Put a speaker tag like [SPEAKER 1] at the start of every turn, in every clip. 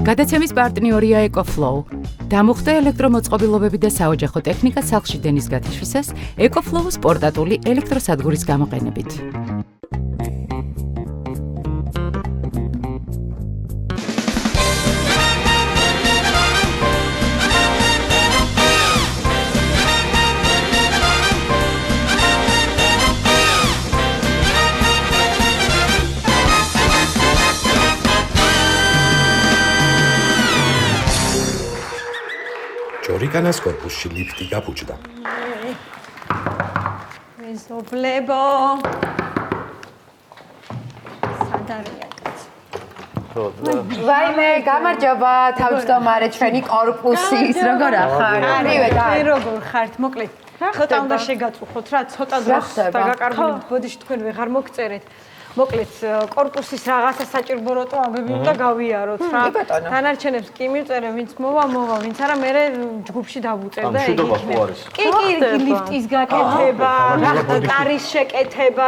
[SPEAKER 1] გადაცემის პარტნიორია EcoFlow. დამუხტე ელექტრომოწყობილობები და საოჯახო ტექნიკა სახლში დენის გათიშვისას EcoFlow-ს პორტატული ელექტროსადგურის გამოყენებით.
[SPEAKER 2] ჯორიკანას კორპუსში ლიფტი გაფუჭდა.
[SPEAKER 3] მეზობლებო. სადარია კაცო.
[SPEAKER 4] ვაიმე, გამარჯობა, თავმჯდომარე ჩვენი კორპუსის, როგორ ახარ?
[SPEAKER 3] მე როგორ ხართ? მოკლედ, ცოტა უნდა შეგაწუხოთ რა, ცოტა დროს დაგაკარგული. ბოდიში თქვენ ვეღარ მოგწერეთ. მოკლედ, კორპუსის რაღაცა საჭირო როტოამები უნდა გავიაროთ რა. დანარჩენებს კი მივწერე, ვინც მოვა, ვინც არა, მე ჯგუფში დავუწევ და ეგ იქნება. კი, ლიფტის გაკეთება, კარის შეკეთება,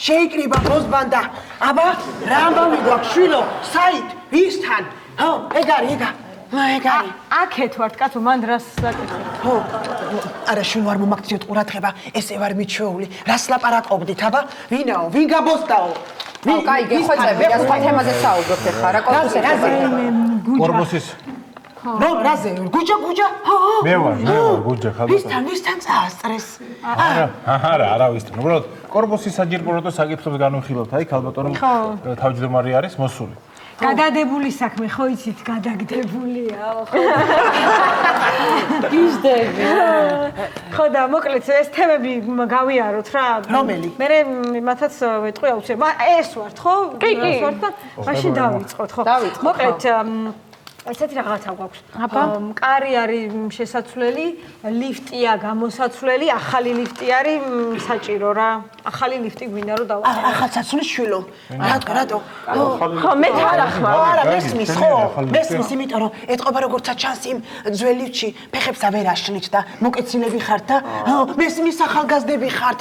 [SPEAKER 5] შეიკრიბა მოსბანდა. აბა, რა ამბავი გვაქვს, შვილო, საით, ვისთან? ხო, ეგ არის.
[SPEAKER 3] აქეთ ვართ, კაცო, მან რას საკეთებ?
[SPEAKER 5] ხო, არა შვილო არ მომაქციოთ ყურადღება, ესე ვარ მიჩვეული. რას ლაპარაკობდით, აბა? ვინაო, ვინ გაბოსდაო?
[SPEAKER 4] კაი, გეხვეწები, რა სხვა თემაზე საუბრობთ ახლა, რა კორპუსზე?
[SPEAKER 6] კორპუსის.
[SPEAKER 5] რო, რაზე? გუჯა? ხო.
[SPEAKER 6] მე ვარ, გუჯა, ხალხო.
[SPEAKER 5] ვისთან წაასწრეს?
[SPEAKER 6] არა, ვისთან. უბრალოდ კორპუსის საჯირკვლებო საკითხებს განვიხილავთ, აი, ქალბატონო თავმჯდომარე არის მოსული.
[SPEAKER 3] გადადებული საქმე, ხო იცით, გადაგდებულიაო, ხო. გიждები. ხო და მოკლედ ეს თემები გავიაროთ რა.
[SPEAKER 5] რომელი?
[SPEAKER 3] მე მათაც ვეტყვი აუცილებლად. ეს ვართ, ხო? კი. ვართ და მაშინ დავიწყოთ, ხო? მოკლედ ესეთი რაღაცა გვაქვს. მყარი არის შესაძლებელი, ლიფტია გამოსაცვლელი, ახალი ლიფტი არის საჭირო რა. ახალი ლიფტი გვინდა რომ დავაყენო.
[SPEAKER 5] ახალსაცვლელი შვილო. რატო?
[SPEAKER 3] ხო, მე თანახმა.
[SPEAKER 5] არა, მესმის, ხო. მესმის, იმიტომ რომ ეთყობა როგორც ჩანს იმ ძველ ლიფტში, ფეხებსა ვერ აშლით და მოკეცილები ხართ და მესმის ახალგაზრდები ხართ.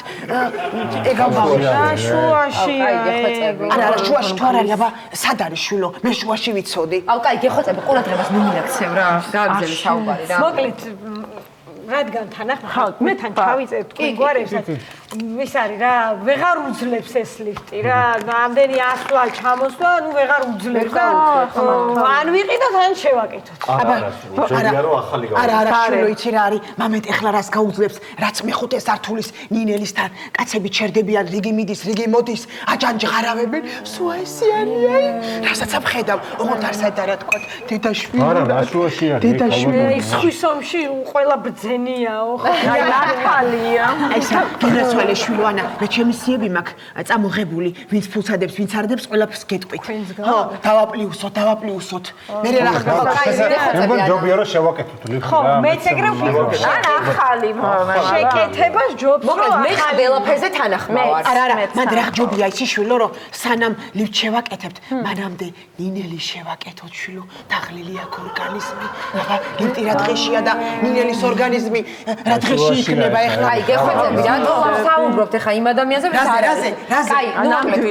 [SPEAKER 5] ეგავაო.
[SPEAKER 3] შუაშია.
[SPEAKER 5] არა, შუაში თუ არ არის, აბა, სად არის შვილო? მე შუაში ვიცოდი.
[SPEAKER 4] აუ, კაი, გეხვეწები, ყურადღებას მიმილაქცევ რა. გააგზავნე საუბარი რა.
[SPEAKER 3] მოკლედ რადგან თანახმა ხალხ მე თან ჩავიწევ თქვენ გვარებს ის არის რა ვეღარ უძლებს ეს ლიფტი რა ამდენი 100 წელი ჩამოსვლა ნუ ვეღარ უძლებს და ან ვიყიდოთ ან შევაკეთოთ
[SPEAKER 5] აბა არა შვილო იცი რა არის მამეთ ეხლა რას გაუძლებს რაც მეხუთე სართულის ნინელისთან კაცები ჩერდებიან რიგი მიდის რიგი მოდის აჯანჯღარავებენ სუა ესიანია რასაც აფხედავ ოღონდ არ საერთოდ თქვა დედაშვილი
[SPEAKER 6] არა ნაშუაში არის
[SPEAKER 3] დედაშვილი სხვისომში ყველა ბრძენიაო აი ნახალია
[SPEAKER 5] აი გინაცვალე შვილოანა მე ჩემი სიები მაქვს წამოღებული ვინც ფულსადებს ვინც არდებს ყველაფერს გეტყვით ხო დავაპლიუსოთ მე რა ხდება
[SPEAKER 6] მე ჯობია რომ შევაკეთოთ ლიფტი
[SPEAKER 3] ხო მეც ეგრე ვფიქრობ ან ახალი შეკეთებას ჯობს
[SPEAKER 4] მოკლედ მე ყველაფერზე თანახმავარ
[SPEAKER 5] არა მანდ რა ჯობია იცი შვილო რომ სანამ ლიფტ შევაკეთებთ მანამდე ნინელი შევაკეთოთ შვილო დაღლილია ორგანიზმი აბა ლიფტი რა დღეშია და ნინელის ორგანიზმი რა დღეში იქნება ეხლა
[SPEAKER 4] აი გეხვეწები რატო საუბრობთ ახლა იმ ადამიანზე ვის არის
[SPEAKER 5] რაზე
[SPEAKER 4] კაი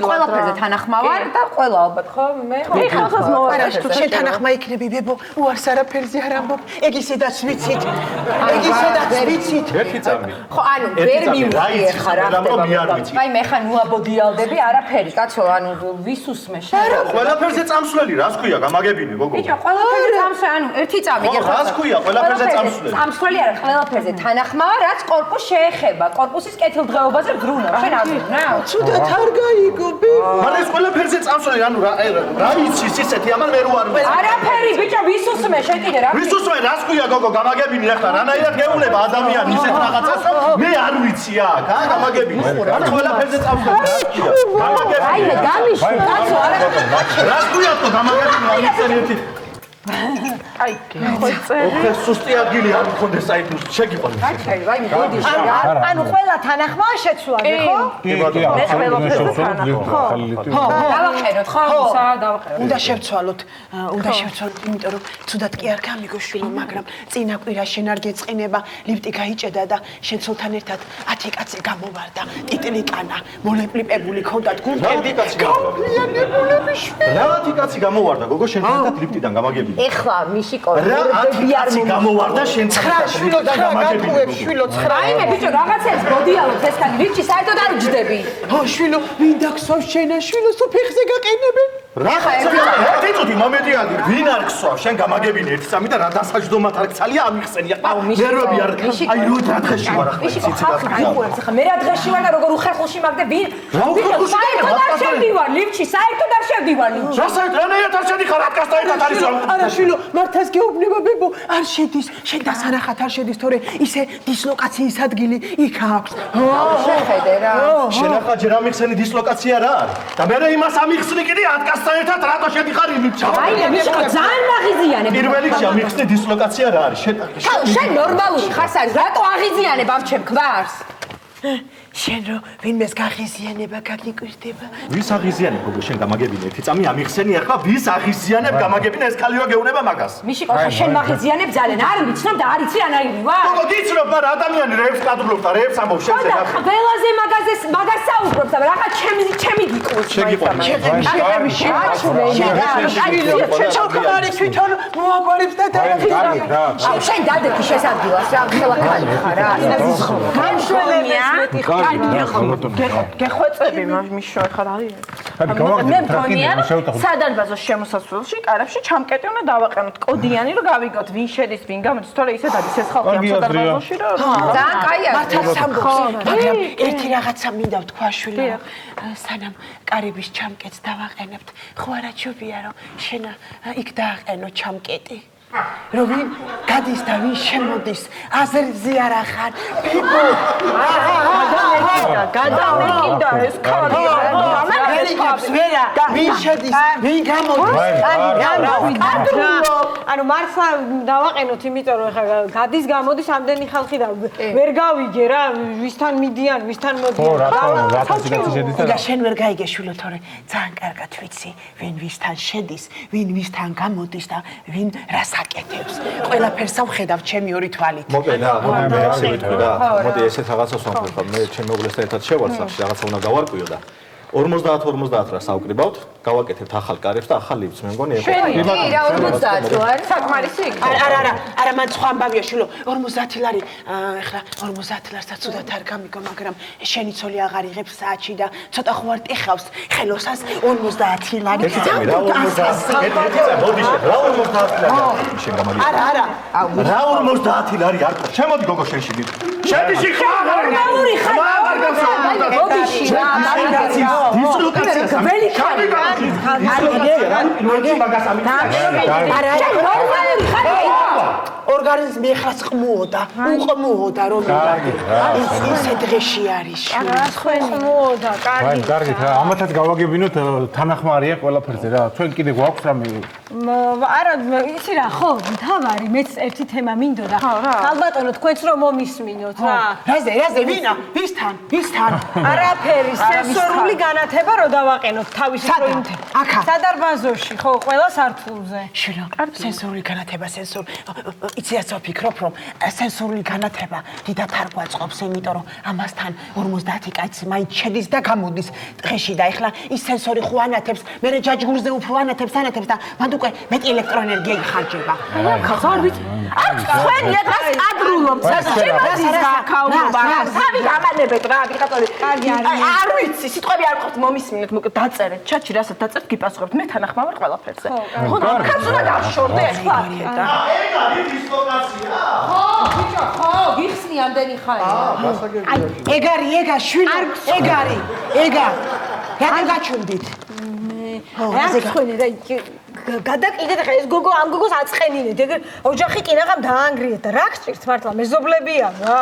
[SPEAKER 4] ყველაფერზე თანახმავარ და ყველა ალბათ ხო მე ხალხს მოვარ
[SPEAKER 5] შენ თანახმა იქნები ბებო უარს არაფერზე არ ამბობ ეგ ისედაც ვიცით
[SPEAKER 6] ერთი წამი
[SPEAKER 4] ხო ანუ ვერ მივხვდი ახლა რა ხდება აი მე ხან უაბოდიალდები არაფერი კაცო ანუ ვის უსმე შენ
[SPEAKER 7] ყველაფერზე წამსვლელი რას ქვია გამაგებინე გოგო
[SPEAKER 4] ბიჭო ყველაფერზე წამსვლელი ანუ ერთი წამი
[SPEAKER 7] გეხო რას ქვია ყველაფერზე წამსვლელი
[SPEAKER 4] წამსვლელი არა ყველაფერზე თანახმაა რაც კორპუსს შეეხება კორპუსის კეთილდღეობაზე ბრუნავ შენ აბუნა
[SPEAKER 5] ცუდად არ გაიგო ბებო
[SPEAKER 7] მაგრამ ეს ყველაფერზე წამსვლელი ანუ რა იცის ისეთი ამან მე რო არ
[SPEAKER 4] არაფერი ბიჭო ვის უსმე შენ კიდე რა
[SPEAKER 7] ვის უსმე რას ქვია გოგო გამაგებინე ახლა რანაირად გეუბნება ადამიანი ისეთ რაღაცას მე არ ვიცი აქ გამაგებინე რა ყველაფერზე წამსვლელი
[SPEAKER 4] აი მე გამიშვი კაცო არა
[SPEAKER 7] რას ქვია თქო გამაგებინე არ ვიცი ერთი
[SPEAKER 8] აი, გეხვეწერი.
[SPEAKER 7] ოხე სუსტი ადგილი არ მქონდეს აი თუ შეგიყვანოს.
[SPEAKER 4] ვაი, მოდი.
[SPEAKER 3] ანუ ყველა თანახმაა შეცვლაზე, ხო?
[SPEAKER 6] კი,
[SPEAKER 4] დავაყენოთ, ხო? დავაყენოთ.
[SPEAKER 5] უნდა შევცვალოთ, იმიტომ რომ ცუდად კი არ გამიგო შვილო, მაგრამ წინა კვირა შენ არ გეწყინება, ლიფტი გაიჭედა და შენ ცოლთან ერთად 10 კაცი გამოვარდა, ტიტლიკანა, მოლეპლიპებული ქონდათ გუნდები, გამლიანებულები შვილო.
[SPEAKER 7] რა 10 კაცი გამოვარდა, გოგო შენ ერთად ლიფტიდან გამაგებინე.
[SPEAKER 4] ეხლა მიშიკო,
[SPEAKER 7] რა 10 კაცი გამოვარდა შენ ერთად ლიფტიდან გამაგებინე.
[SPEAKER 5] შვილო, 9.
[SPEAKER 4] რაიმე ბიჭო, რაღაცებს მოდიალობ ეს კანი ვიჩი საერთოდ არ უჯდები.
[SPEAKER 5] შვილო, ვინ დაგსვავს შენა, შვილო, სულ ფეხზე გაყენებენ.
[SPEAKER 7] ერთი წუთი მომედი ადი, ვინ არ გსვავს, შენ გამაგებინე ერთი წამი და რა დასაჯდომად არ გცალია ამიხსენია. ნერვები არ აი რო დღეში ვარ ახლა
[SPEAKER 4] მიშიკო, ხალხი გიყურებს ახლა მე რა დღეში ვარ და როგორ უხერხულში მაგდე ვინ? საერთოდ არ შევდივარ ლიფტში, საერთოდ არ შევდივარ ლიფტში.
[SPEAKER 7] რა საერთოდ რანაირად არ შედიხარ აკასთან ერთად არის რა?
[SPEAKER 5] არა შვილო, მართას გეუბნება ბებო, არ შედის, შენ დასანახად არ შედის, თორე ისე დისლოკაციის ადგილი იქ აქვს.
[SPEAKER 4] შეხედე რა.
[SPEAKER 7] შენ ახლა ჯერ ამიხსენი დისლოკაცია რა არის? და მე იმას ამიხსნი კიდე აკასთან ერთად რატო შედიხარ ლიფტში?
[SPEAKER 4] რაიმე მიშიკო, ძალიან მაღიზიანებ.
[SPEAKER 7] პირველ რიგში ამიხსნი დისლოკაცია რა არის?
[SPEAKER 4] შენ ნორმალური ხარ სარი, რატო აღიზიანებ ამ ჩემ გვარს?
[SPEAKER 5] შენ რო ვინმეს გაღიზიანება გაგიკვირდება.
[SPEAKER 7] ვის აღიზიანებ გოგო შენ გამაგებინე ერთი წამი ამიხსენი ახლა ვის აღიზიანებ გამაგებინე ეს ქალიო გეუნება მაგას.
[SPEAKER 4] მიშიკო, ხა შენ მაღიზიანებ ძალიან არ ვიცნობ და არ იცი რანაირი ვარ.
[SPEAKER 7] გოგო დიცნობ, მაგრამ ადამიანი რეებს კადრობს და რეებს ამბობს შენზე რა.
[SPEAKER 4] ყველაზე მაგას საუბრობს და რაღაცა ჩემი გიკვირს.
[SPEAKER 7] შეგიყვანე.
[SPEAKER 5] შენ ჩავკარი თვითონ მოაგვარებს და
[SPEAKER 4] შენ დადექი შესაძლოა რა ხელა ხალი ხარ რა.
[SPEAKER 3] განშველებია.
[SPEAKER 8] გეხვეწები მიშო ახლა რა არის? მე მგონია სადარბაზოს შემოსასვლელში კარებში ჩამკეტი უნდა დავაყენოთ კოდიანი რომ გავიგოთ ვინ შედის ვინ გამოდის თორე ისე დადის ეს ხალხი ამ სადარბაზოში რომ
[SPEAKER 4] ძალიან კაია
[SPEAKER 5] მართაც ამბობს მაგრამ ერთი რაღაცა მინდა ვთქვა შვილო სანამ კარიბის ჩამკეტს დავაყენებთ ხო არა ჯობია რომ შენ იქ დააყენო ჩამკეტი რომ ვინ გადის და ვინ შემოდის აზრზე არ ახარ ფიბო
[SPEAKER 8] გადავეკიდა ეს ქალი
[SPEAKER 5] ვერა ვინ შედის ვინ გამოდის
[SPEAKER 3] ანუ მართლა დავაყენოთ იმიტომ რომ ხა გადის გამოდის ამდენი ხალხი და ვერ გავიგე რა ვისთან მიდიან ვისთან მოდიან
[SPEAKER 5] და შენ ვერ გაიგე შვილო თორე ძალიან კარგად ვიცი ვინ ვისთან შედის ვინ ვისთან გამოდის და ვინ რას აკეთებს ყველაფერს ავხედავ ჩემი ორი თვალით
[SPEAKER 7] მოკლედ რა მე ასე ვიტყვი რა მოდი ესეთ რაღაცას ვამბობ მე ჩემ მეგობრესთან ერთად შევარ სახში რაღაცა უნდა გავარკვიო და 50-50 რა საუბრებავთ გავაკეთებთ ახალ კარებს და ახალ ლიფტს მე მგონი
[SPEAKER 4] ეხლა რა 50 რო არის საკმარისი
[SPEAKER 5] არა მან სხვა ამბავია შვილო 50 ლარი ეხლა 50 ლარსაც უდათ არ გამიგო მაგრამ შენი ცოლი აღარ იღებს საათში და ცოტა ხო არ ტეხავს ხელოსას 50 ლარი
[SPEAKER 7] რა 50 ლარი არ ყო შემოდი გოგო შენში შედი შეხა
[SPEAKER 4] ნორმალური ხარ მოდიში რა
[SPEAKER 5] დისლოკაცია
[SPEAKER 4] ველი ხარი
[SPEAKER 5] ორგანიზმი ეხლაც ყმუოდა, უყმუოდა რომ ისე დღეში არის.
[SPEAKER 3] არა, ხმუოდა, კარგი.
[SPEAKER 6] კარგით რა, ამათაც გავაგებინოთ თანახმარია ყველაფერზე რა. ჩვენ კიდე გვაქვს რამე?
[SPEAKER 3] არა, იცი რა, ხო, თავარი, მეც ერთი თემა მინდოდა. ალბათო თქვენც რომ მომისმინოთ რა.
[SPEAKER 5] რაზე, ვინა? ვისთან?
[SPEAKER 3] არაფერი, სენსორული განათება რო დავაყენოთ თავის პროექტ.
[SPEAKER 5] აქა.
[SPEAKER 3] სადარბაზოში, ხო, ყველა სართულზე.
[SPEAKER 5] შენ, სენსორული განათება, იცი ასე ვფიქრობ რომ სენსორული განათება დიდად არ გვაწყობს იმიტომ რომ ამასთან 50 კაცი მაინც შედის და გამოდის დღეში და ეხლა ის სენსორი ხო ანათებს მე ჯაჯგურზე უფრო ანათებს და მანდ უკვე მეტი ელექტროენერგია იხარჯება
[SPEAKER 8] ხა არ ვიცი აქ თქვენი დღეს კადრულობთ შემოდის საკაულობა თავი გამანებეთ რა ვიღაცორი არ ვიცი სიტყვები არ ყოფთ მომისმინეთ მოკლედ დაწერეთ ჩატში რასაც დაწერთ გიპასუხებთ მე თანახმავარ ყველაფერზე ხო კაც უნდა გავშორდე ახლა და
[SPEAKER 7] დისლოკაცია
[SPEAKER 4] ხო გიხსნი ამდენი ხანი
[SPEAKER 5] აი ეგა შვილი ეგა რა გაჩვენდით
[SPEAKER 3] რა თქვენი და გადაკიდეთ ხა ეს გოგო ამ გოგოს აწყენინეთ ეგ ოჯახი კინაღამ დაანგრიეთ და რა გჭირთ მართლა მეზობლებია რა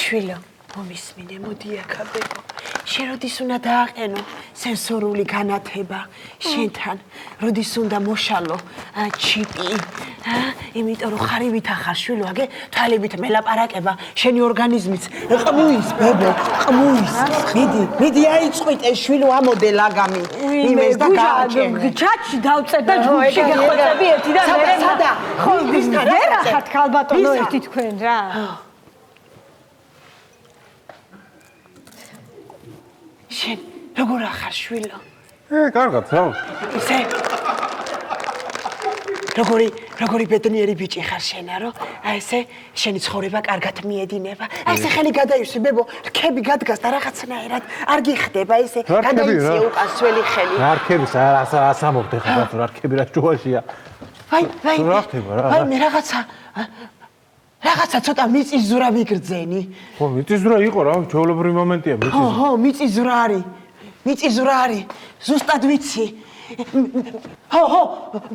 [SPEAKER 5] შვილო მომისმინე მოდი აქა ბებო შენ როდის უნდა დააყენო სენსორული განათება შენთან, როდის უნდა მოშალო ჩიპი, იმიტომ რომ ხარივით ახარ შვილო, აგე თვალებით მელაპარაკება, შენი ორგანიზმიც ყმუის, ბებო, ყმუის. მიდი აიწყვიტე შვილო ამოდე ლაგამი. იმეს და გააჩენ.
[SPEAKER 3] ჩაჩი დავწერ და ჯგუფში გეხვეწები ერთი და მე
[SPEAKER 5] სადა? ხო, ვისთან რა?
[SPEAKER 3] ვერ ახართ ქალბატონო ერთი თქვენ რა.
[SPEAKER 5] შენ როგორ ახარ შვილო?
[SPEAKER 6] კარგად, რა.
[SPEAKER 5] ისე როგორი ბედნიერი ბიჭი ხარ შენა, რომ აი ესე შენი ცხოვრება კარგად მიედინება. აი ესე ხელი გადაივსი, ბებო, რქები გადგას და რაღაცნაირად არ გიხდება ესე, გადაიწიე უკან სველი ხელი.
[SPEAKER 6] რა რქები, ასა მოვდე ხარ, რა რქები რა ჯუაშია.
[SPEAKER 5] ვაი,
[SPEAKER 6] რა ხდება რა?
[SPEAKER 5] ვაი, მე რაღაცა ცოტა მიწისძვრა ვიგრძენი.
[SPEAKER 6] ხო, მიწისძვრა იყო რა, ჩვეულებრივი მომენტია მიწისძვრა.
[SPEAKER 5] ხო, მიწისძვრა არის. მიწისძვრა არის. ზუსტად ვიცი. ხო,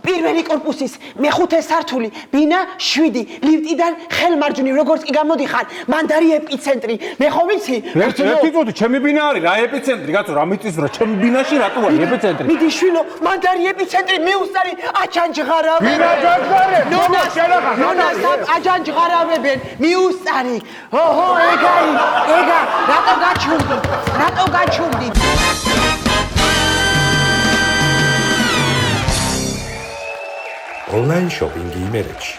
[SPEAKER 5] პირველი კორპუსის მეხუთე სართული, ბინა 7, ლიფტიდან ხელმარჯვნივ, როგორც კი გამოდიხარ, მანდარი ეპიცენტრი. მე ხო ვიცი?
[SPEAKER 6] ერთი წუთი, ჩემი ბინა არის, რა ეპიცენტრი, კაცო, რა მიწისძვრა, ჩემი ბინაში რატო არის ეპიცენტრი?
[SPEAKER 5] მიდი შვილო, მანდარი ეპიცენტრი, მიუსწარი აჯანჯღარავენ.
[SPEAKER 6] ვინ აჯანჯღარებს?
[SPEAKER 5] ნონას აჯანჯღარავებენ, მიუსწარი. ხო, ეგა, რატო გაჩუმდი?
[SPEAKER 2] Online shopping იმერეთში.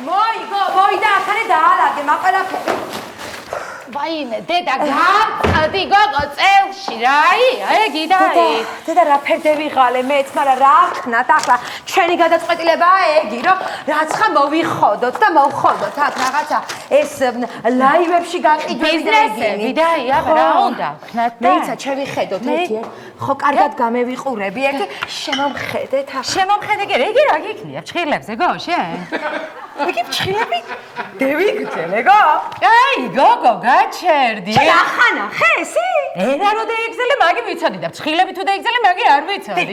[SPEAKER 4] მოიდა ახალი დაალაგე მაყალაფები.
[SPEAKER 1] ვაიმე, დედა გამწდი გოგო წელში რა, ეგიდაი.
[SPEAKER 4] დედა რა ფერდები ღალე მეც, მაგრამ რა ვქნათ ახლა ჩვენი გადაწყვეტილებაა ეგი, რომ რაც ხა მოვიხოდოთ და მოვხოდოთ აქ რაღაცა ეს ლაივებში
[SPEAKER 1] ბიზნესები და აბა რა უნდა ვქნათ და
[SPEAKER 4] მეცა შევიხედოთ ერთი. ხო, კარგად გამევიყურები ერთი, შემომხედეთ ახლა.
[SPEAKER 1] შემომხედე კი, რეგი რა გიქნია, ფჭილებზე გო შენ?
[SPEAKER 4] იგი ფჭილები? დევიგძე, მეგო?
[SPEAKER 1] აი, გოგო, გაჩერდი.
[SPEAKER 4] ახანა, ხესი?
[SPEAKER 1] ენა რო დაიგზელე, მაგი ვიცოდი და ფჭილები თუ დაიგზელე, მაგი არ ვიცოდი.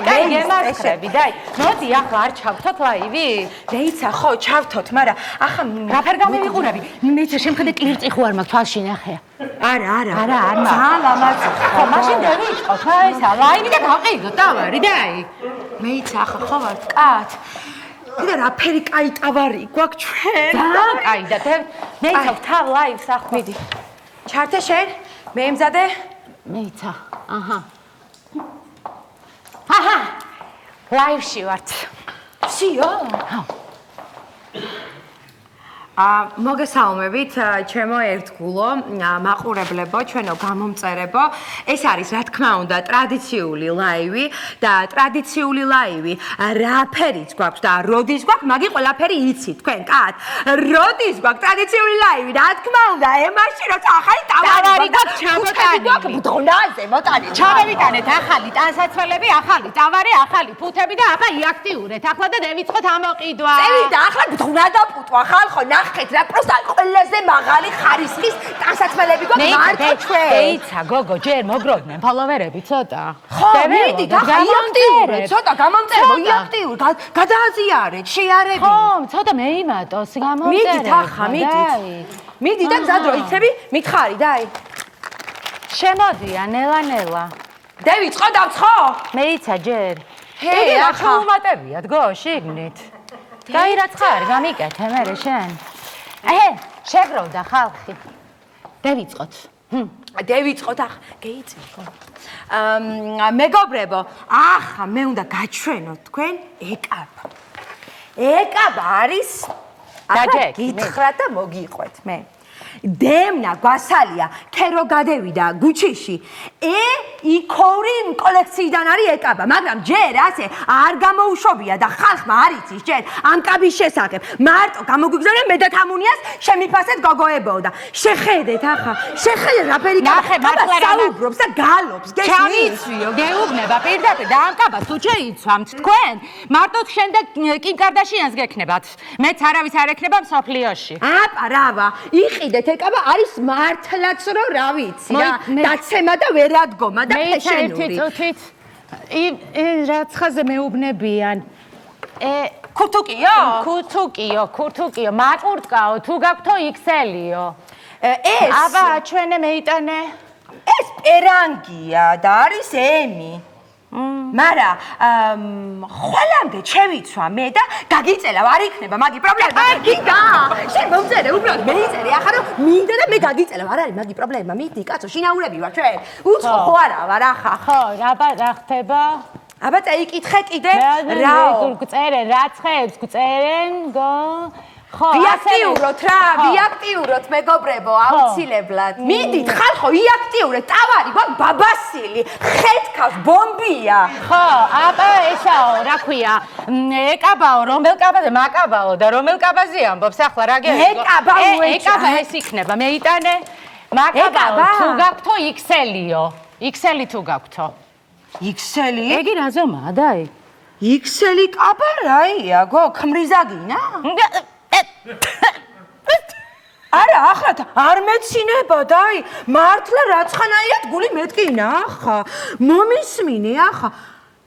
[SPEAKER 4] დაი,
[SPEAKER 1] გემასწრები, დაი. მოდი ახლა არ ჩავთოთ ლაივი?
[SPEAKER 4] რეიცა, ხო, ჩავთოთ, მაგრამ ახლა
[SPEAKER 1] რაფერ გამივიყურები? მეცა შემხედე კლირწი ხო არ მაქვს თვალში ნახე.
[SPEAKER 4] არა.
[SPEAKER 1] ძალიან ლამაზი. ხო, მაშინ დავიწყოთ, ესა ლაივი და გავყიდოთ, დავარი, დაი.
[SPEAKER 4] მეიცა, ახლა ხო ვარ კაც. და რაფერი კაი ტავარი გვაქვს ჩვენ.
[SPEAKER 1] ძალიან კაი და მეცა ვთავ ლაივს ახლა.
[SPEAKER 4] მიდი. ჩართე შენ, მე ემზადე.
[SPEAKER 1] მეცა, აჰა. ლაივში ვართ.
[SPEAKER 4] ვსიო? მოგესალმებით, ჩემო ერთგულო, მაყურებლებო, ჩვენო გამომწერებო. ეს არის, რა თქმა უნდა, ტრადიციული ლაივი და ტრადიციული ლაივი რაფერიც გვაქვს და როდის გვაქვს, მაგი ყველაფერი იცით, თქვენ, კაც. როდის გვაქვს ტრადიციული ლაივი, რა თქმა უნდა, ემაში როცა ახალი ტავარი
[SPEAKER 1] გვაქვს ჩამოტანილი.
[SPEAKER 4] ბრძონაზე მოტანილი.
[SPEAKER 1] ჩავევიტანეთ ახალი ტანსაცმელები, ახალი ტავარი, ახალი ფუთები და ახლა იაქტიურეთ. ახლა და დავიწყოთ ამოყიდვა.
[SPEAKER 4] წევიდა, ახლა ბრძონა დაპუტვა, ხალხო, ნახეთ რა, პროსტა ყველაზე მაღალი ხარისხის ტანსაცმელები გვაქვს მარტო ჩვენ.
[SPEAKER 1] მეიცა, გოგო, ჯერ მოგროვდნენ ფოლოვერები ცოტა.
[SPEAKER 4] ხო, მიდი, იაქტიურეთ, ცოტა გამომწერო, იაქტიურეთ, გადააზიარეთ, შეარებით.
[SPEAKER 1] ხო, ცოტა მეიმატოს გამომწერები.
[SPEAKER 4] მიდით ახლა, მიდით. მიდი და გზადრო, იცები, მითხარი, დაი.
[SPEAKER 1] შემოდია, ნელა.
[SPEAKER 4] დავიწყო, დავცხო?
[SPEAKER 1] მეიცა, ჯერ.
[SPEAKER 4] ჰეი,
[SPEAKER 1] ახლა უმატებია, დგო, შიგნით. დაი რა ცხარ, გამიკეთე მერე შენ. შეგროვდა ხალხი. დავიწყოთ.
[SPEAKER 4] დავიწყოთ, ახლა გეიწევ. მეგობრებო, ახლა მე უნდა გაჩვენოთ თქვენ ეკაბ. ეკაბ არის
[SPEAKER 1] დაჯექი.
[SPEAKER 4] გითხრათ და მოგიყვეთ მე. დემნა გვასალია, ქერო გადევიდა გუჩიში. იქოური კოლექციიდან არის ეკაბა, მაგრამ ჯერ ასე არ გამოუშვია და ხალხმა არ იცის ჯერ ამ კაბის შესახებ. მარტო გამოგვიგზავნა მე და თამუნიას შემიფასეთ გოგოებო და შეხედეთ ახლა, შეხედეთ რაფერი კაბა საუბრობს და გალობს, გესმის?
[SPEAKER 1] ჩავიცვიო, გეუბნება პირდაპირ და ამ კაბას თუ შეიცვამთ თქვენ, მარტო შენ და კიმ კარდაშიანს გექნებათ. მეც არავის არ ექნება მსოფლიოში.
[SPEAKER 4] აპა რავა, იყიდეთ ეკაბა არის მართლაც რომ რა ვიცი რა, დაცემა და ვერადგომა და ფეშენური.
[SPEAKER 1] რაცხაზე მეუბნებიან.
[SPEAKER 4] ქურთუკიო?
[SPEAKER 1] ქურთუკიო, მაკურტკაო, თუ გაქვთო XL-იო.
[SPEAKER 4] ეს
[SPEAKER 1] აბა ჩვენე მეიტანე
[SPEAKER 4] ეს პერანგია და არის ემი. მარა ხვალამდე შევიცვა მე და გაგიწელავ არ იქნება მაგი პრობლემა. გიგა შენ მომწერე უბრალოდ მეიწერე ახლა რომ მინდა და მე გაგიწელავ არ არის მაგი პრობლემა. მიდი კაცო შინაურები ვარ ჩვენ. უცხო ხო არა ვარ ახლა.
[SPEAKER 1] ხო რა ხდება?
[SPEAKER 4] აბა წაიკითხე კიდე რაო
[SPEAKER 1] გწერენ რა ცხებს გწერენ ხო
[SPEAKER 4] ვიაქტიუროთ რა ვიაქტიუროთ მეგობრებო აუცილებლად მიდით ხალხო იაქტიურეთ ტავარი გვაქვს ბაბასილი ხეთქავს ბომბია
[SPEAKER 1] ხო აბა ესაო რა ქვია ეკაბაო რომელ კაბაზე მაკაბაო და რომელ კაბაზე ამბობს ახლა რა
[SPEAKER 4] ეკაბა
[SPEAKER 1] ეს იქნება მეიტანე მაკაბაო თუ გაქვთო XL-იო XL-ი თუ გაქვთო
[SPEAKER 4] XL-ი?
[SPEAKER 1] ეგი რა ზომაა დაი?
[SPEAKER 4] XL-ი კაბა რაია გო ქმრიზაგინა? არა ახლა არ მეცინება დაი მართლა რაცხანაირად გული მეტკინა ახლა მომისმინე ახლა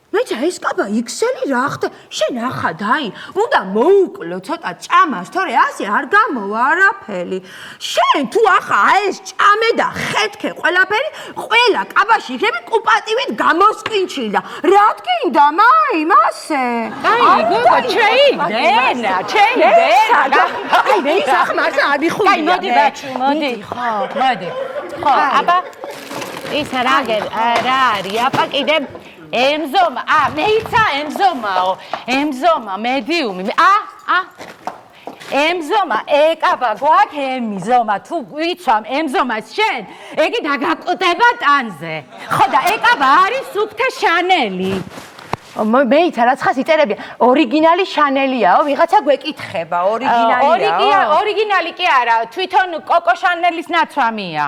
[SPEAKER 4] მეცა ეს კაბა XL-ი რა ხდა შენ ახლა დაი უნდა მოუკლო ცოტა ჭამას თორე ასე არ გამოვა არაფერი შენ თუ ახლა ეს ჭამე და ხეთქე ყველაფერი ყველა კაბაში იქნები კუპატივით გამოსკინჩილი და რა თქინდა მაი მასე
[SPEAKER 1] აი გოგო ჩეიდენა
[SPEAKER 4] აი მე ის ახლა მართლა არ მიხუნია
[SPEAKER 1] აი მოდი ბაჩი მოდი ხო აბა ის რა არის აბა კიდე ემზომა მეიცა ემზომა მედიუმი ემზომა ეკაბა გვაქვს ემზომა თუ ვიცვამ ემზომას შენ ეგი დაგაკვდება ტანზე ხო და ეკაბა არის სუფთა შანელი
[SPEAKER 4] მეიცა რაცხას იწერებია ორიგინალი შანელიაო ვიღაცა გვეკითხება
[SPEAKER 1] ორიგინალი კი არა თვითონ კოკო შანელის ნაცვამია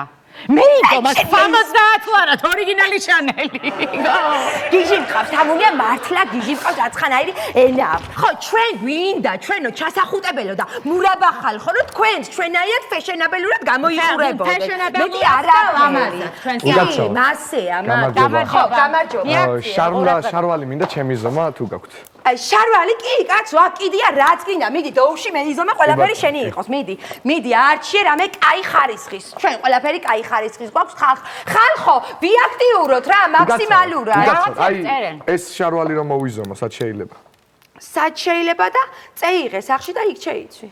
[SPEAKER 1] მეიტომას 70 ლარად ორიგინალი შანელი.
[SPEAKER 4] გიჟი მყავს, თამუნია მართლა გიჟი მყავს რაცხანაირი ენა. ხო, ჩვენ გვინდა, ჩვენო ჩასახუტებელო და მურაბა ხალხო, რომ თქვენს ჩვენაიად ფეშენაბელურად გამოიხურებოდეთ. მეტი არა ამარი. ჩვენს მასეა, გამარჯობა.
[SPEAKER 9] შარვალი მინდა ჩემი ზომა თუ გაქვთ.
[SPEAKER 4] შარვალი კი, კაცო, აქ კიდია რაც გინდა. მიდი დოუში მენიზომა ყველაფერი შენი იყოს. მიდი, არჩიე რამე კაი ხარისხის. ჩვენ ყველაფერი კაი ხარისხის გვაქვს ხალხო, ვიაქტიუროთ რა მაქსიმალურად.
[SPEAKER 9] აი, ეს შარვალი რომ მოვიზომო, სად შეიძლება?
[SPEAKER 4] სად შეიძლება და წეიღე სახში და იქ შეიცვი.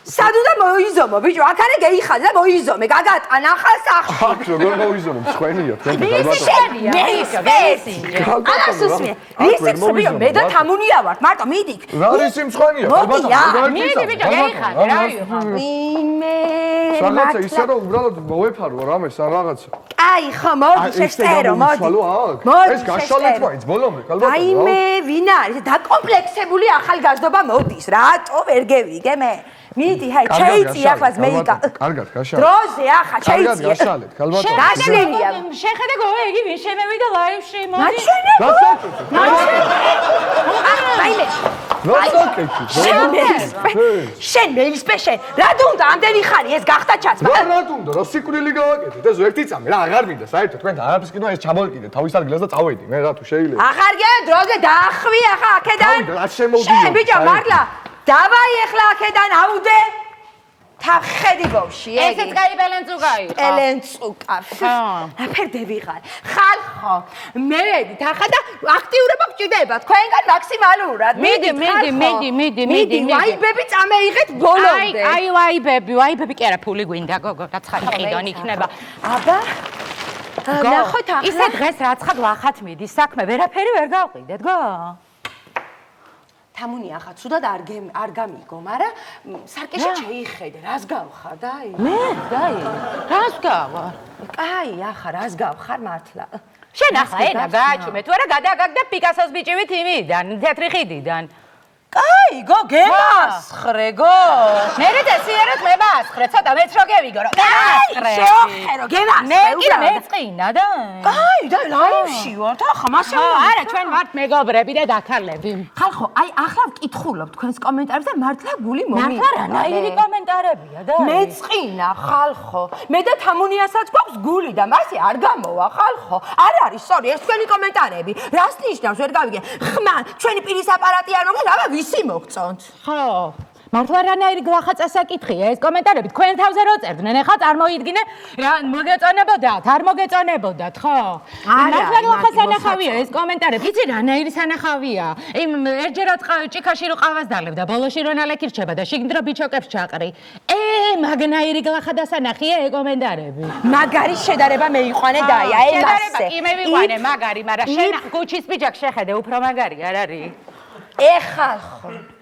[SPEAKER 4] სად უნდა მოიზომო, ბიჭო, აქ არის გეიხადა და მოიზომე, გაგატან ახალ სახში.
[SPEAKER 9] აქ როგორ მოიზომო, მშვენია, თქვენ ალბათ.
[SPEAKER 4] ისე მე და თამუნია ვარ, მარტო მიდი.
[SPEAKER 9] რა არის მშვენია, ალბათ.
[SPEAKER 1] მიდი ბიჭო, გეიხადა, რა ვიღო.
[SPEAKER 4] იმე.
[SPEAKER 9] რაღაცა ისე რომ უბრალოდ მოვეფარო რამეს ან რაღაცა.
[SPEAKER 4] აი, ხო, მოდი შეწერო, მოდი.
[SPEAKER 9] ეს გაშალეთ მაინც ბოლომდე, ალბათ.
[SPEAKER 4] აი მე ვინ არის? დაკომპლექსებული ახალგაზრდობა მოდის, რატო ვერ გევიგე მე? მიდი, ჰაი, ჩეიცი ახლა მეიკა.
[SPEAKER 9] კარგად, გაშალეთ.
[SPEAKER 4] დროზე ახლა ჩეიცი.
[SPEAKER 9] კარგად, გაშალეთ, ალბათ.
[SPEAKER 4] გაშლილია.
[SPEAKER 1] შეხედე გო, იგი ვინ შემევიდა ლაივში, მოდი.
[SPEAKER 4] მაჩვენე. აიმე. შენ მეისპეშენ, რა დუნდა ამდენი ხანი ეს გახდა ჩაცმა.
[SPEAKER 9] რა დუნდა, რა სიკვდილი გავაკეთეთ, ეს ერთი წამი, რა აღარ მინდა, საერთოდ თქვენ აღარაფრის კიდო ეს ჩამოვიკიდე, თავის ადგილას და წავედი, მე რა თუ შეიძლება.
[SPEAKER 4] აღარ გე, დროზე დაახვი ახლა აქედან.
[SPEAKER 9] რა შემოვიდიო.
[SPEAKER 4] შენ ბიჭო, მართლა დავაი ახლა აქედან აუდე. თავხედი ბავში, ეგი.
[SPEAKER 1] ესეც კაი ბელენცუკა იყო.
[SPEAKER 4] ბელენცუკა. აფერდე ვიღარ. ხალხო, მე ვედით ახლა და აქტიურობა გჭირდება თქვენგან მაქსიმალურად.
[SPEAKER 1] მიდი.
[SPEAKER 4] ვაიბები წამეიღეთ ბოლომდე.
[SPEAKER 1] აი, ვაიბები კი არა, ფული გვინდა, გოგო, რაცხად ყიდონ იქნება.
[SPEAKER 4] აბა ნახოთ ახლა.
[SPEAKER 1] ისე დღეს რაცხად ვახათ მიდის საქმე, ვერაფერი ვერ გავყიდეთ, გო?
[SPEAKER 4] თამუნი ახლა ცუდად არ გამიგო, მაგრამ სარკეში შეიხედე, რას გავხარ დაი?
[SPEAKER 1] მე, დაი. რას გავა?
[SPEAKER 4] კაი, ახლა რას გავხარ მართლა?
[SPEAKER 1] შენ ახლა ენა გააჩუმე, თუ არა გადაგაგდა პიკასოს ბიჭივით იმიდან, თეთრი ხიდიდან.
[SPEAKER 4] კაი, გო, გემასხრე, გო.
[SPEAKER 1] მერე დასიერეთ მემასხრე, ცოტა მეც რო გევიგო, რომ გემასხრე.
[SPEAKER 4] შოხერო, გემასხრე.
[SPEAKER 1] მე მეწყინა და.
[SPEAKER 4] კაი, და ლაივში ვარ, ახლა მასე.
[SPEAKER 1] არა, ჩვენ ვართ მეგობრები და დაქალები.
[SPEAKER 4] ხალხო, აი ახლა ვკითხულობ თქვენს კომენტარებს და მართლა გული მომიყვება.
[SPEAKER 1] მართლა რანაირი კომენტარებია და.
[SPEAKER 4] მეწყინა, ხალხო. მე და თამუნიასაც გვაქვს გული და მასე არ გამოვა, ხალხო. არ არის, სწორი, ეს თქვენი კომენტარები. რას ნიშნავს, ვერ გავიგე. ხმა, ჩვენი პირის აპარატი არ მოგეთ, აბა ვისი მოგწონთ?
[SPEAKER 1] ხო. მართლა რანაირი გლახა წასაკითხია ეს კომენტარები თქვენ თავზე რო წერდნენ ეხლა წარმოიდგინე რა მოგეწონებოდათ არ მოგეწონებოდათ ხო მართლა გლახა სანახავია ეს კომენტარები იცი რანაირი სანახავია იმ ერთჯერად ჭიქაში რო ყავას დალებდა ბოლოში რო ნალექი რჩება და შიგნით რო ბიჩოკებს ჩაყრი მაგნაირი გლახა დასანახია ეს კომენტარები
[SPEAKER 4] მაგარი შედარება მეიყვანე და აი
[SPEAKER 1] შედარება კი მე ვიყვანე მაგარი მაგრამ შენ გუჩის ბიჯაკ შეხედე უფრო მაგარი არ არის
[SPEAKER 4] ეხალხო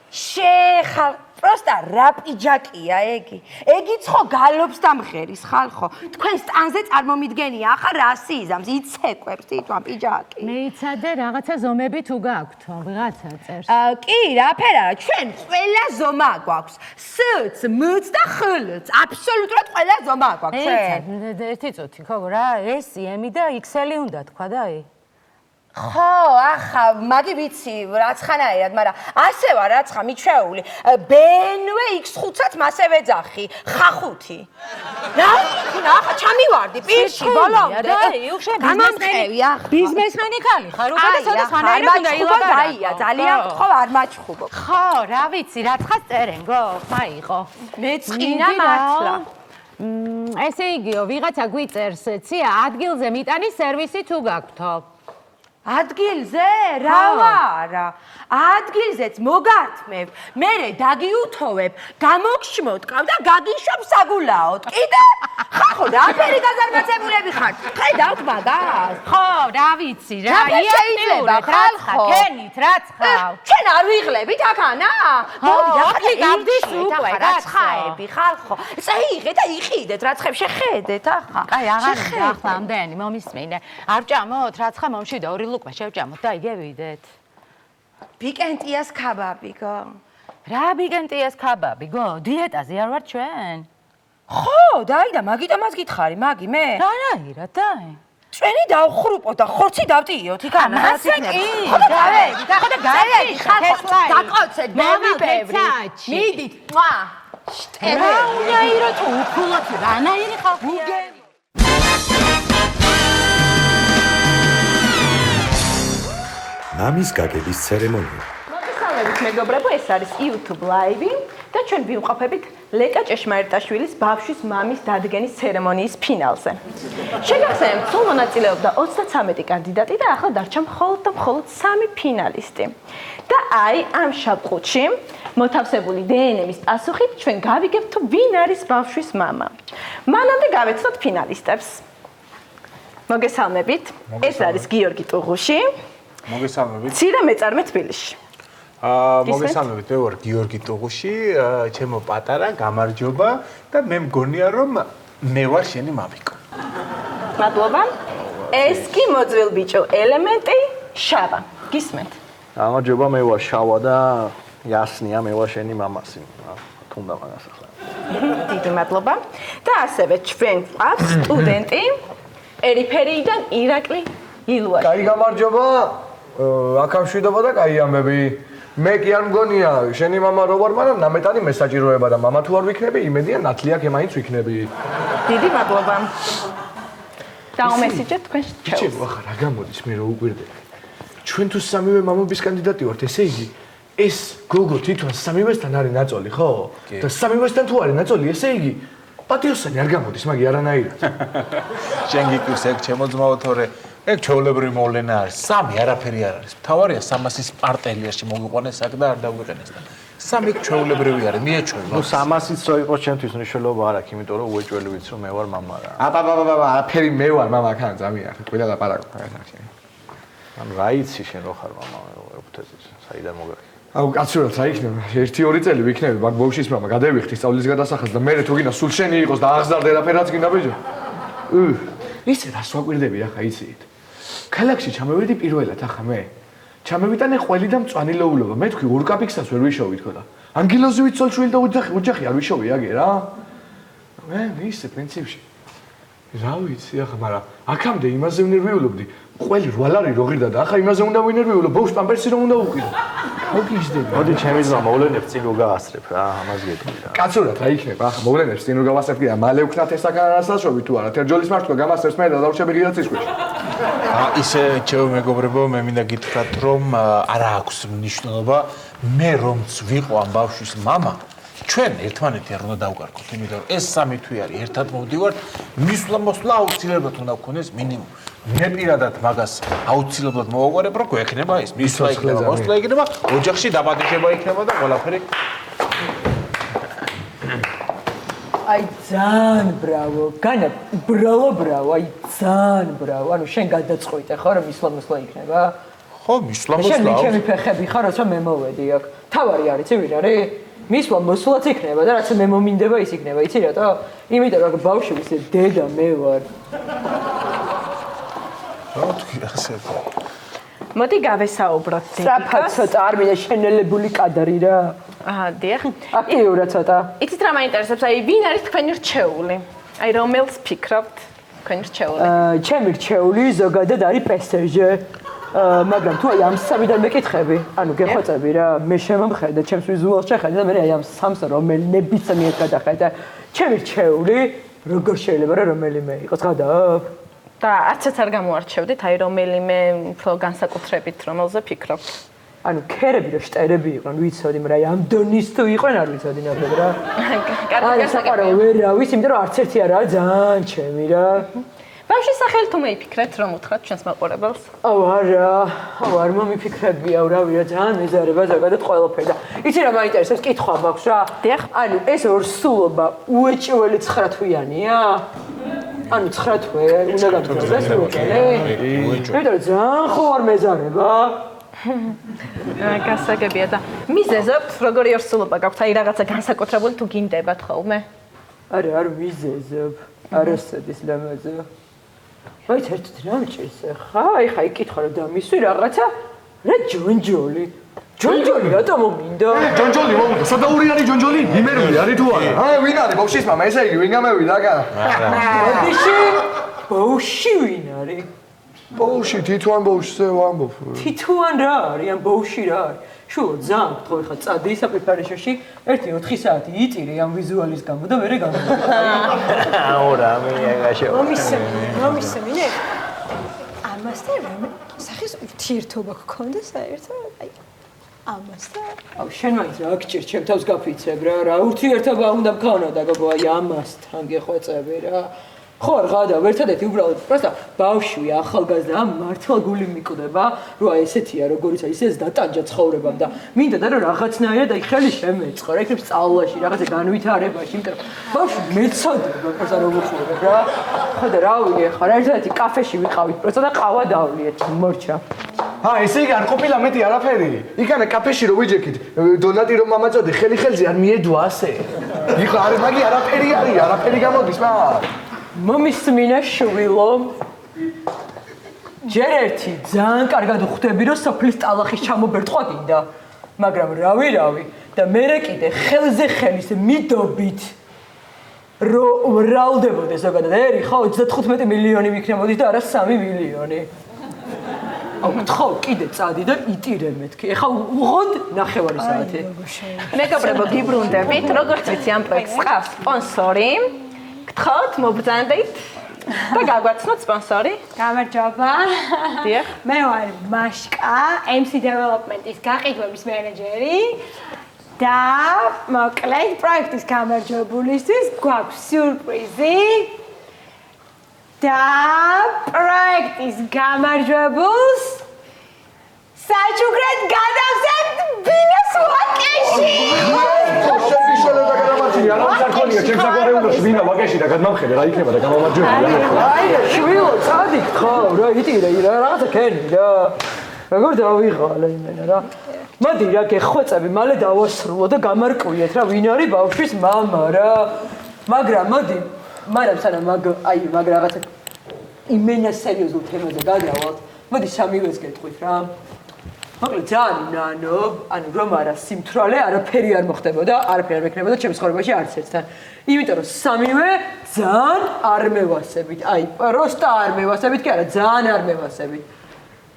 [SPEAKER 4] შეხალ просто რა პიჯაკია ეგი ხო გალობს და მღერის ხალხო თქვენ სტანზე წარმომიდგენია ახლა რასიზმს იცეკვებს თვითონ პიჯაკი
[SPEAKER 1] მეიცადე რაღაცა ზომები თუ გაქვთ ვიღაცა წერს
[SPEAKER 4] კი რაფერა ჩვენ ყველა ზომა გვაქვს სც მც და ხლც აბსოლუტურად ყველა ზომა გვაქვს ჩვენ
[SPEAKER 1] ერთი წუთი ხო რა ეს ემი და XL-ი უნდა თქვა და აი
[SPEAKER 4] ხო, ახლა მაგი ვიცი რაცხანაირად, მაგრამ ასე ვარ რაცხა მიჩვეული. BMW X5-აც მასევე ძახი, ხახუთი. რა? ახლა ჩამივარდი პირში, ბოლომდე. გამომწევი ახლა.
[SPEAKER 1] ბიზნესმენი ხალი ხარ, უბრალოდ სხვანაირად უნდა
[SPEAKER 4] ილაპარაკო. ძალიან გთხოვ, არ მაჩხუბო.
[SPEAKER 1] ხო, რა ვიცი, რაცხას წერენ, გო? მაიყო.
[SPEAKER 4] მეწყინა მართლა.
[SPEAKER 1] ესე იგიო, ვიღაცა გვიწერს, ცია, ადგილზე მიტანის სერვისი თუ გაქვთო?
[SPEAKER 4] ადგილზე? რა ვარა? ადგილზეც მოგართმევ, მერე დაგიუთოვებ, გამოგშმოტკავ და გაგიშვებ საგულაოდ. კიდე? ხახო, რაფერი გაზარმაცებულები ხართ? ხედავთ მაგას?
[SPEAKER 1] ხო, რა ვიცი, რა
[SPEAKER 4] შეიძლება ხალხო?
[SPEAKER 1] კენით, რაცხავ.
[SPEAKER 4] ჩვენ არ ვიღლებით აქანა? მოდი,
[SPEAKER 1] ახლა გავდის უკვე,
[SPEAKER 4] რაცხაები, ხალხო. წაიღე და იყიდეთ, რაცხებს შეხედეთ ახლა.
[SPEAKER 1] კაი, აღარ მინდა ახლა ამდენი, მომისმინე. არ ვჭამოთ, რაცხა მომშვიდა, ორი ლუკმა შევჭამოთ და იგევიდეთ.
[SPEAKER 4] ბიკენტიას ქაბაბი, გო.
[SPEAKER 1] რა ბიკენტიას ქაბაბი, გო? დიეტაზე არ ვარ ჩვენ?
[SPEAKER 4] ხო, დაი და მაგიტომაც გითხარი, მაგი მე.
[SPEAKER 1] რანაირად, დაი.
[SPEAKER 4] ჩვენი დავხრუპოთ და ხორცი დავტიოთ, იქ
[SPEAKER 1] მასე კი.
[SPEAKER 4] ხო და გავედი, და ხალხო, დაკოცეთ, ბევრი. მიდით, მვა.
[SPEAKER 1] რანაირო თუ უფულად, რანაირი ხალხია.
[SPEAKER 2] მამის გაგების ცერემონია.
[SPEAKER 8] მოგესალმებით მეგობრებო, ეს არის YouTube Live და ჩვენ ვიმყოფებით ლეკა ჭეშმარიტაშვილის ბავშვის მამის დადგენის ცერემონიის ფინალზე. შეგახსენებთ, სულ მონაწილეობდა 33 კანდიდატი და ახლა დარჩა მხოლოდ და მხოლოდ 3 ფინალისტი. და აი ამ შაბყუთში მოთავსებული დნმ-ის პასუხით ჩვენ გავიგებთ თუ ვინ არის ბავშვის მამა. მანამდე გავეცნოთ ფინალისტებს. მოგესალმებით, ეს არის გიორგი ტუღუში.
[SPEAKER 6] მოგესალმებით.
[SPEAKER 8] ცირა მეწარმე თბილისში.
[SPEAKER 6] მოგესალმებით, მე ვარ გიორგი ტუღუში, ჩემო პატარა, გამარჯობა და მე მგონია რომ მე ვარ შენი მამიკო.
[SPEAKER 8] მადლობა. ეს კი მოძველ ბიჭო ელემენტი შავა. გისმენთ?
[SPEAKER 7] გამარჯობა, მე ვარ შავა და იასნია, მე ვარ შენი მამასი. თუნდა მაგას ახლა.
[SPEAKER 8] დიდი მადლობა. და ასევე ჩვენ გვაქვს სტუდენტი პერიფერიიდან ირაკლი ილუაშვილი.
[SPEAKER 9] კაი გამარჯობა. აქ ამშვიდობა და კაი ამბები. მე კი არ მგონია შენი მამა რო ვარ, მაგრამ ნამეტანი მე საჭიროება და მამა თუ არ ვიქნები, იმედია ნათლიაქ ემაინც ვიქნები.
[SPEAKER 8] დიდი მადლობა. დაუმესიჯეთ თქვენ
[SPEAKER 9] ჩეო. ჩეო, ახლა რა გამოდის მე რო უკვირდები. ჩვენ თუ სამივე მამობის კანდიდატი ვართ, ესე იგი ეს გოგო თვითონ სამივესთან არის ნაწოლი, ხო? და სამივესთან თუ არის ნაწოლი, ესე იგი პატიოსანი არ გამოდის, მაგი არანაირად.
[SPEAKER 6] შენ გიკვირს ეგ ჩემო ძმაო, თორე ეგ ჩვეულებრივი მოვლენა არის. სამი არაფერი არ არის. მთავარია 300-ის პარტელიაში მოგიყვანეს აქ და არ დაგვიყენეს და სამი ჩვეულებრივი არის, მიეჩვევა.
[SPEAKER 7] ნუ 300-იც რო იყოს ჩემთვის მნიშვნელობა არ აქვს, იმიტომ რომ უეჭველი ვიცი რომ მე ვარ მამა რა.
[SPEAKER 9] აბაბაბაბა, არაფერი მე ვარ მამა ხან ზამია, ყველა ლაპარაკობ ხან.
[SPEAKER 7] ანუ რა იცი შენ რო ხარ მამა, ეფუთეზის, საიდან მოგაკი.
[SPEAKER 9] აუ კაცურად რა იქნება? 1-2 წელი ვიქნები მაგ ბავშვის მამა, გადავიხდი სწავლის გადასახადს და მე თუ გინდა სულ შენი იყოს და აღზარდე რაფერაც გინდა ბიჭო. ისე რას ვაკვირდები ახლა იცით? ქალაქში ჩამოვედი პირველად ახლა მე. ჩამოვიტანე ყველი და მწვანი ლოულობა. მე თქვი ორკაპიქსას ვერ ვიშოვი თქო და. ანგელოზი ვიცოლშვილი და ოჯახი არ ვიშოვი აგე რა. მე ისე პრინციპში. რა ვიცი ახლა, მაგრამ აქამდე იმაზე ვნერვიულობდი. ყველი 8 ლარი რო ღირდა და ახლა იმაზე უნდა ვინერვიულო, ბავშვს პამპერსი რომ უნდა უყიდო. გავგიჟდები.
[SPEAKER 7] მოდი ჩემი ძმა მოვლენებს წინ რო გაასწრებ რა, ამას გეტყვი რა.
[SPEAKER 9] კაცურად რა იქნება ახლა მოვლენებს წინ რო გავასწრებ კი და მალე ვქნათ ეს საკანასაშრობი თუ არა. თერჯოლის მართვა გამასწრებს მე და დავრჩები ღირაცისქვეშ.
[SPEAKER 6] ისე ჩემო მეგობრებო, მე მინდა გითხრათ, რომ არ აქვს მნიშვნელობა მე რომც ვიყო ამ ბავშვის мама, ჩვენ ერთმანეთი არ უნდა დავკარგოთ, იმიტომ რომ ეს 3 თვე არის ერთად მოვდივართ, მისვლა-მოსვლა აუცილებლად უნდა გქონდეს მინიმუმ. მე პირადად მაგას აუცილებლად მოვაგვარებ, რომ გვექნება ის მისვლა იქნება, მოსვლა იქნება, ოჯახში დაბადება იქნება და ყველაფერი.
[SPEAKER 10] აი ძალიან ბრავო, განა ბრავო, აი ძალიან ბრავო. ანუ შენ გადაწყვიტე ხო რომ მისვლა-მოსვლა იქნება?
[SPEAKER 6] ხო, მისვლა-მოსვლა.
[SPEAKER 10] შენ ჩემი ფეხები ხარ, როცა მე მოვედი აქ. თავარი არის, ვინ არის? მისვლა-მოსვლაც იქნება და რაც მე მომინდება ის იქნება, იცი რატო? იმიტომ რომ ბავშვების დედა მე ვარ.
[SPEAKER 6] რა თქვი ასე?
[SPEAKER 8] მოდი გავესაუბროთ.
[SPEAKER 10] სწრაფად ცოტა არ მინდა შენელებული კადრი რა.
[SPEAKER 8] დიახ.
[SPEAKER 10] აქტიურად ცოტა.
[SPEAKER 8] იცით რა მაინტერესებს? აი ვინ არის თქვენი რჩეული? აი რომელს ფიქრობთ თქვენი რჩეული?
[SPEAKER 10] ჩემი რჩეული ზოგადად არის PSG. მაგრამ თუ აი ამ სამიდან მეკითხები, ანუ გეხვეწები რა, მე შემომხედა, ჩემს ვიზუალს შეხედე და მე აი ამ სამს რომელი ნებისმიერ გადახედა. ჩემი რჩეული როგორ შეიძლება რა რომელიმე იყოს გადააბ?
[SPEAKER 8] და არცაც არ გამოარჩევდით, აი რომელიმე უფრო განსაკუთრებით რომელზე ფიქრობთ?
[SPEAKER 10] ანუ ქერები და შტერები იყვნენ, ვიცოდი, მაგრამ აი ამ დონის თუ იყვნენ არ ვიცოდი ნახეთ რა.
[SPEAKER 8] კარგი
[SPEAKER 10] საყარო ვერ რა ვიცი, იმიტომ რომ არც ერთი არ არის ძალიან ჩემი რა.
[SPEAKER 8] ბავშვის სახელი თუ მეიფიქრეთ, რომ უთხრათ ჩვენს მაყურებელს?
[SPEAKER 10] არ მომიფიქრებია, რავი რა, ძალიან მეზარება ზოგადად ყველაფერი და იცი რა მაინტერესებს, კითხვა მაქვს რა.
[SPEAKER 8] დიახ.
[SPEAKER 10] ანუ ეს ორსულობა უეჭველი 9 თვიანია? ანუ 9 თვე უნდა გამწევდეს უეჭველი? იმიტომ რომ ძალიან ხო არ მეზარება.
[SPEAKER 8] გასაგებია და მიზეზობთ, როგორი ორსულობა გაქვთ, აი რაღაცა განსაკუთრებული თუ გინდებათ ხოლმე?
[SPEAKER 10] არა, არ მიზეზობ, არასოდეს ლამაზო. აი ერთად რა მჭირს ხა? აი ხა იკითხა რომ დამისვი რაღაცა რა ჯონჯოლი. ჯონჯოლი რატო მომინდა?
[SPEAKER 9] ჯონჯოლი მომინდა. სადაური არის ჯონჯოლი? იმერული არის თუ არა? ვინ არის ბავშვის მამა? ესე იგი ვინ გამევიდა აქ?
[SPEAKER 10] ბავში ვინ არის?
[SPEAKER 9] ბავში თითოან ბავშვზე ვამბობ.
[SPEAKER 10] თითოან რა არის? ამ ბავში რა არის? შუა ძალიან გთხოვ ხა წადი საფრიფარეშოში 1-4 საათი იტირე ამ ვიზუალის გამო და მერე გამოვიდა.
[SPEAKER 7] აურა მე გაშო.
[SPEAKER 3] მომისმინე. ამასთან სახის ურთიერთობა გქონდა საერთოდ? აი ამასთან.
[SPEAKER 10] აუ შენ მაინც რა გჭირ ჩემ თავს გაფიცებ რა ურთიერთობა უნდა მქონოდა გოგო აი ამასთან გეხვეწები რა. ხო არ გადავ ერთადერთი უბრალოდ პროსტა ბავშვი ახალგაზრდა მართლა გული მიკვდება რომ აი ესეთია როგორიც აი ეს დატანჯა ცხოვრებამ და მინდა და რომ რაღაცნაირად აი ხელი შემეწყო რა იქნებ სწავლაში რაღაცა განვითარებაში იმიტომ რომ ბავშვი მეცოდება პროსტა რომ უხურებ რა ხო და რავი ხარ ერთადერთი კაფეში ვიყავით პროსტა და ყავა დავლიეთ მორჩა
[SPEAKER 9] ესე იგი არ ყოფილა მეტი არაფერი იქანა კაფეში რო ვიჯექით დონატი რომ მამაწოდე ხელი-ხელზე არ მიედვა ასე იქ არ მაგი არაფერი არის არაფერი გამოდის მაგ
[SPEAKER 10] მომისმინე შვილო ჯერ ერთი ძალიან კარგად ვხვდები რომ სოფლის ტალახის ჩამობერტყვა გინდა მაგრამ რავი და მერე კიდე ხელზე ხელის მიდობით რომ ვრალდებოდეს ზოგადად ერი ხო 35 მილიონი მიქნებოდის და არა 3 მილიონი აუ გთხოვ კიდე წადი და იტირე მეთქი ეხა უღოდ 9 საათი
[SPEAKER 8] მეგობრებო გიბრუნდებით როგორც ვიცი ამ პროექტს ყავს სპონსორი გთხოვთ მობრძანდით და გაგვაცნოთ სპონსორი.
[SPEAKER 3] გამარჯობა.
[SPEAKER 8] დიახ.
[SPEAKER 3] მე ვარ მაშკა, MC Development-ის გაყიდვების მენეჯერი და მოკლედ პროექტის გამარჯვებულისთვის გვაქვს სიურპრიზი და პროექტის გამარჯვებულს საჩუქრად გადავზებთ ბინას ვაკეში.
[SPEAKER 9] ვინა ვაკეში და გადმამხედე რა იქნება და გამომარჯვებული
[SPEAKER 10] აი შვილო წადი ხო რა იტირე რაღაცა ქენი რა როგორ დავიღალე იმენა რა მოდი რა გეხვეწები მალე დავასრულო და გამარკვიეთ რა ვინ არის ბავშვის მამა რა მაგრამ მოდი მაგრამ სანამ მაგ რაღაცა იმენა სერიოზულ თემაზე გადავალთ მოდი სამივეს გეტყვით რა მოკლედ ძალიან ნანო, ანუ რომ არა სიმთვრალე, არაფერი არ მოხდებოდა, არაფერი არ მექნებოდა ჩემს ცხოვრებაში არც ერთთან. იმიტომ რომ სამივე ძალიან არ მევასებით. აი, პროსტა არ მევასებით, კი არა, ძალიან არ მევასებით.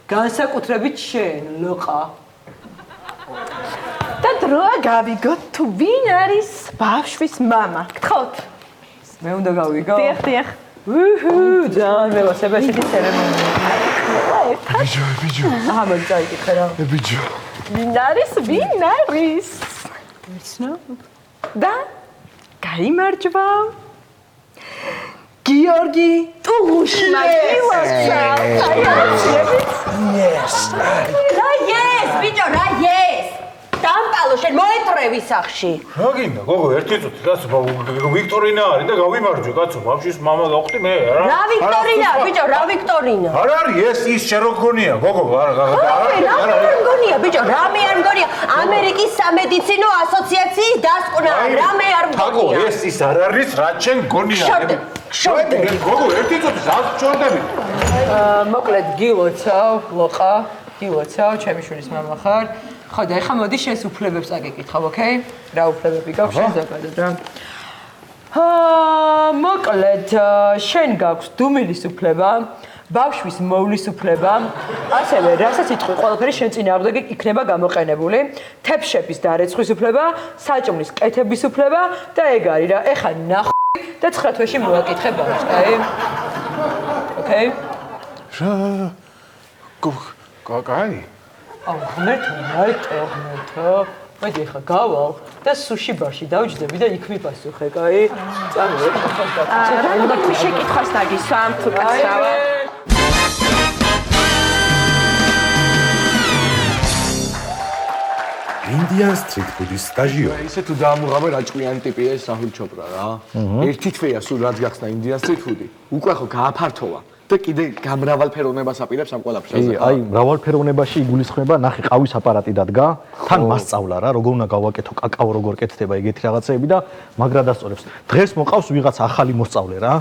[SPEAKER 10] განსაკუთრებით შენ, ლოყა.
[SPEAKER 8] და დროა გავიგოთ თუ ვინ არის ბავშვის მამა. გთხოვთ.
[SPEAKER 10] მე უნდა გავიგო?
[SPEAKER 8] დიახ.
[SPEAKER 10] ძალიან მელოსება ესეთი ცერემონია.
[SPEAKER 9] ბიჯო.
[SPEAKER 10] აჰა, მოიწაიკითხე რა.
[SPEAKER 9] ბიჯო.
[SPEAKER 8] ვინ არის? ვიცნობ. და გაიმარჯვა. გიორგი ტუღუშმა გილოცა.
[SPEAKER 4] Yes, ბიჭო, რა yes. დამპალო შენ მოეტრევი სახში.
[SPEAKER 6] რა გინდა, გოგო, ერთი წუთი, კაცო, ვიქტორინა არის და გავიმარჯვე, კაცო, ბავშვის მამა გავხდი მე, რა.
[SPEAKER 4] რა ვიქტორინა, ბიჭო, რა ვიქტორინა?
[SPEAKER 6] არ არის ის შენ რო გქონია, გოგო,
[SPEAKER 4] რა მგონია, ბიჭო, რამე არ მგონია. ამერიკის სამედიცინო ასოციაციის დასკვნა, რამე არ მგონია.
[SPEAKER 6] თაგო, ის არ არის, რაც შენ გქონია.
[SPEAKER 4] შორდე.
[SPEAKER 6] გოგო, ერთი წუთი, რა შორდები?
[SPEAKER 10] მოკლედ გილოცავ, ლოყა, გილოცავ, ჩემი შვილის მამა ხარ. ხო და ეხლა მოდი შენს უფლებებს აგეკითხავ, ოკეი? რა უფლებები გაქვს შენ ზოგადად რა? მოკლედ შენ გაქვს დუმილის უფლება, ბავშვის მოვლის უფლება, ასევე რასაც იტყვი ყველაფერი შენ წინააღმდეგ იქნება გამოყენებული, თეფშების დარეცხვის უფლება, საჭმლის კეთების უფლება და ეგ არის რა. ეხლა ნახო და 9 თვეში მოაკითხე ბავშვს, კაი? ოკეი?
[SPEAKER 6] კაი?
[SPEAKER 10] ღმერთო. მოდი ხა გავალ და სუში ბარში დავჯდები და იქ მიპასუხე, კაი? წამო.
[SPEAKER 8] რა თქვი შეკითხვას დაგისვამ თუ კაცრავა.
[SPEAKER 2] Indian street food-ის სტაჟიო.
[SPEAKER 9] ისე თუ დაამუღავე რა ჭკვიანი ტიპია ეს რაჰულ ჩოპრა რა. ერთი თვეა სულ რაც გახსნა Indian street food-ი. უკვე ხო გააფართოვა. და კიდე გამრავალფეროვნებას აპირებს ამ ყველაფერს.
[SPEAKER 7] აი, მრავალფეროვნებაში იგულისხმება, ნახე, ყავის აპარატი დადგა, თან მასწავლა რა, როგორ უნდა გავაკეთო კაკაო, როგორ კეთდება ეგეთი რაღაცეები და მაგრა დასწორებს. დღეს მოყავს ვიღაც ახალი მოსწავლე რა.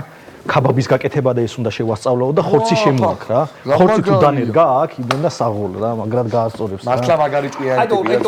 [SPEAKER 7] ქაბაბის გაკეთება და ეს უნდა შევასწავლაო და ხორცი შემოაქ რა. ხორცი თუ დანერგა აქ იდან და საღოლ რა, მაგრად გაასწორებს რა.
[SPEAKER 9] მართლა მაგარი ჭკვიანი ტიპია.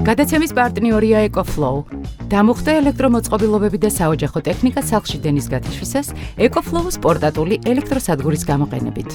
[SPEAKER 1] გადაცემის პარტნიორია EcoFlow. დამუხტე ელექტრომოწყობილობები და საოჯახო ტექნიკა სახლში დენის გათიშვისას EcoFlow-ს პორტატული ელექტროსადგურის გამოყენებით.